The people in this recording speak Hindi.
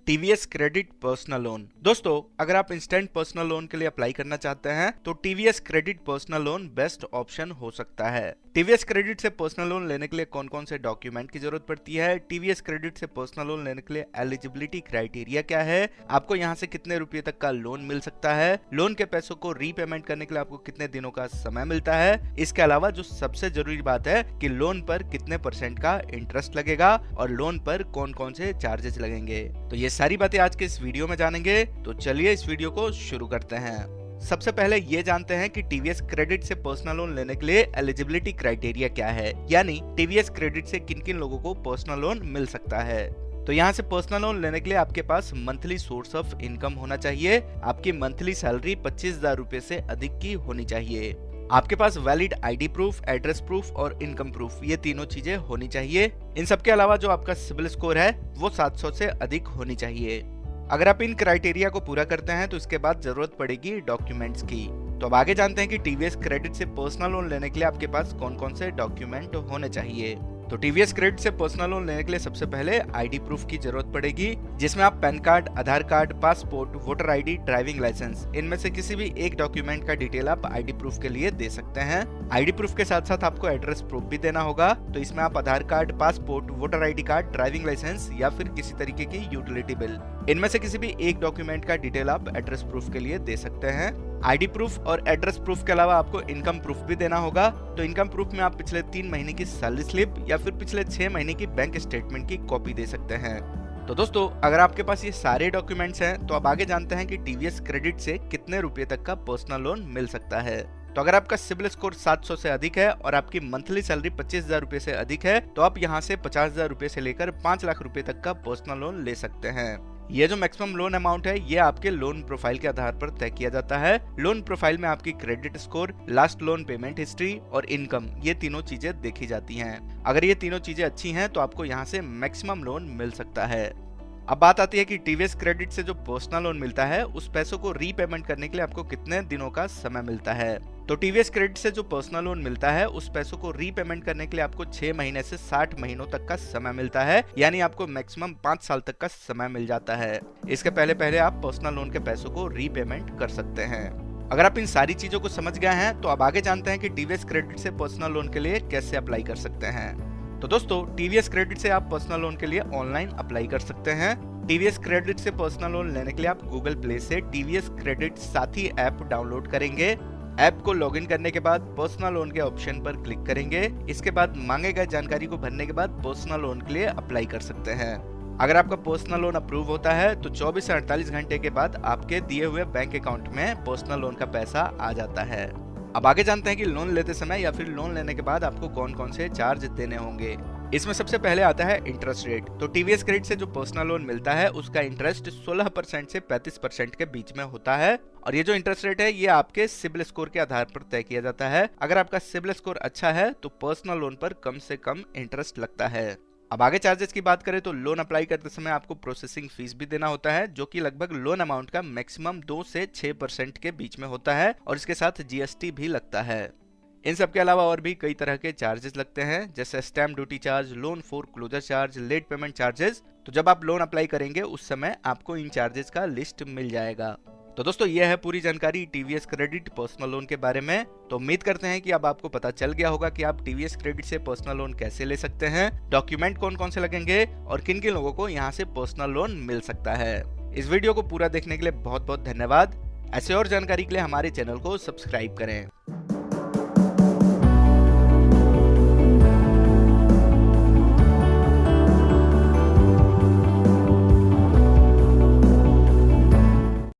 TVS credit personal loan. दोस्तों, अगर आप इंस्टेंट पर्सनल लोन के लिए अप्लाई करना चाहते हैं तो TVS credit personal loan best option हो सकता है। टीवीएस क्रेडिट से पर्सनल लोन लेने के लिए कौन कौन से डॉक्यूमेंट की जरूरत पड़ती है, टीवीएस क्रेडिट से पर्सनल लोन लेने के लिए एलिजिबिलिटी क्राइटेरिया क्या है, आपको यहाँ से कितने रुपए तक का लोन मिल सकता है, लोन के पैसों को रीपेमेंट करने के लिए आपको कितने दिनों का समय मिलता है, इसके अलावा जो सबसे जरूरी बात है कि लोन पर कितने % का इंटरेस्ट लगेगा और लोन पर कौन कौन से चार्जेस लगेंगे, तो ये सारी बातें आज के इस वीडियो में जानेंगे। तो चलिए इस वीडियो को शुरू करते हैं। सबसे पहले ये जानते हैं कि टीवीएस क्रेडिट से पर्सनल लोन लेने के लिए एलिजिबिलिटी क्राइटेरिया क्या है, यानी टीवीएस क्रेडिट से किन किन लोगों को पर्सनल लोन मिल सकता है। तो यहाँ से पर्सनल लोन लेने के लिए आपके पास मंथली सोर्स ऑफ इनकम होना चाहिए, आपकी मंथली सैलरी 25,000 रुपए से अधिक की होनी चाहिए, आपके पास valid ID proof, address proof और इनकम प्रूफ, ये तीनों चीजें होनी चाहिए। इन सब के अलावा जो आपका सिबिल स्कोर है वो 700 से अधिक होनी चाहिए। अगर आप इन क्राइटेरिया को पूरा करते हैं तो इसके बाद जरूरत पड़ेगी डॉक्यूमेंट्स की। तो अब आगे जानते हैं कि टीवीएस क्रेडिट से पर्सनल लोन लेने के लिए आपके पास कौन कौन से डॉक्यूमेंट होने चाहिए। तो टीवीएस क्रेडिट से पर्सनल लोन लेने के लिए सबसे पहले आईडी प्रूफ की जरूरत पड़ेगी, जिसमें आप PAN card, Aadhaar card, passport, voter ID, driving licence, इनमें से किसी भी एक डॉक्यूमेंट का डिटेल आप आईडी प्रूफ के लिए दे सकते हैं। आईडी प्रूफ के साथ साथ आपको एड्रेस प्रूफ भी देना होगा, तो इसमें आप Aadhaar card, passport, voter ID card, driving licence या फिर किसी तरीके की यूटिलिटी बिल, इनमें से किसी भी एक डॉक्यूमेंट का डिटेल आप एड्रेस प्रूफ के लिए दे सकते हैं। आईडी प्रूफ और एड्रेस प्रूफ के अलावा आपको इनकम प्रूफ भी देना होगा, तो इनकम प्रूफ में आप पिछले 3 महीने की सैलरी स्लिप या फिर पिछले 6 महीने की बैंक स्टेटमेंट की कॉपी दे सकते हैं। तो दोस्तों, अगर आपके पास ये सारे डॉक्यूमेंट्स हैं तो अब आगे जानते हैं कि टीवीएस क्रेडिट से कितने रुपए तक का पर्सनल लोन मिल सकता है। तो अगर आपका सिबिल स्कोर 700 से अधिक है और आपकी मंथली सैलरी 25,000 रुपए से अधिक है तो आप यहाँ से 50,000 रुपए से लेकर 5 लाख रुपए तक का पर्सनल लोन ले सकते हैं। ये जो मैक्सिमम लोन अमाउंट है ये आपके लोन प्रोफाइल के आधार पर तय किया जाता है। लोन प्रोफाइल में आपकी credit score, last loan payment history और इनकम, ये तीनों चीजें देखी जाती हैं। अगर ये तीनों चीजें अच्छी हैं तो आपको यहाँ से मैक्सिमम लोन मिल सकता है। अब बात आती है कि टीवीएस क्रेडिट से जो पर्सनल लोन मिलता है उस पैसों को रीपेमेंट करने के लिए आपको कितने दिनों का समय मिलता है। तो टीवीएस क्रेडिट से जो पर्सनल लोन मिलता है उस पैसों को रीपेमेंट करने के लिए आपको 6 महीने से 60 महीनों तक का समय मिलता है, यानी आपको मैक्सिमम 5 साल तक का समय मिल जाता है। इसके पहले पहले आप पर्सनल लोन के पैसों को रीपेमेंट कर सकते हैं। अगर आप इन सारी चीजों को समझ गए हैं तो अब आगे जानते हैं कि टीवीएस क्रेडिट से पर्सनल लोन के लिए कैसे अप्लाई कर सकते हैं। तो दोस्तों, टीवीएस क्रेडिट से आप पर्सनल लोन के लिए ऑनलाइन अप्लाई कर सकते हैं। टीवीएस क्रेडिट से पर्सनल लोन लेने के लिए आप गूगल प्ले से टीवीएस क्रेडिट साथी ऐप डाउनलोड करेंगे। ऐप को लॉगिन करने के बाद पर्सनल लोन के ऑप्शन पर क्लिक करेंगे। इसके बाद मांगे गए जानकारी को भरने के बाद पर्सनल लोन के लिए अप्लाई कर सकते हैं। अगर आपका पर्सनल लोन अप्रूव होता है तो 24 से 48 घंटे के बाद आपके दिए हुए बैंक अकाउंट में पर्सनल लोन का पैसा आ जाता है। अब आगे जानते हैं कि लोन लेते समय या फिर लोन लेने के बाद आपको कौन कौन से चार्ज देने होंगे। इसमें सबसे पहले आता है इंटरेस्ट रेट। तो टीवीएस क्रेडिट से जो पर्सनल लोन मिलता है उसका इंटरेस्ट 16% से 35% के बीच में होता है, और ये जो इंटरेस्ट रेट है ये आपके सिबिल स्कोर के आधार पर तय किया जाता है। अगर आपका सिबिल स्कोर अच्छा है तो पर्सनल लोन पर कम से कम इंटरेस्ट लगता है। अब आगे चार्जेस की बात करें तो लोन अप्लाई करते समय आपको प्रोसेसिंग फीस भी देना होता है, जो कि लगभग लोन अमाउंट का मैक्सिमम 2 से 6% के बीच में होता है, और इसके साथ जीएसटी भी लगता है। इन सब के अलावा और भी कई तरह के चार्जेस लगते हैं, जैसे stamp duty charge, loan foreclosure charge, late payment charges. तो जब आप लोन अप्लाई करेंगे उस समय आपको इन चार्जेस का लिस्ट मिल जाएगा। तो दोस्तों, यह है पूरी जानकारी टीवीएस क्रेडिट पर्सनल लोन के बारे में। तो उम्मीद करते हैं कि अब आपको पता चल गया होगा कि आप टीवीएस क्रेडिट से पर्सनल लोन कैसे ले सकते हैं, डॉक्यूमेंट कौन कौन से लगेंगे और किन किन लोगों को यहाँ से पर्सनल लोन मिल सकता है। इस वीडियो को पूरा देखने के लिए बहुत बहुत धन्यवाद। ऐसे और जानकारी के लिए हमारे चैनल को सब्सक्राइब करें।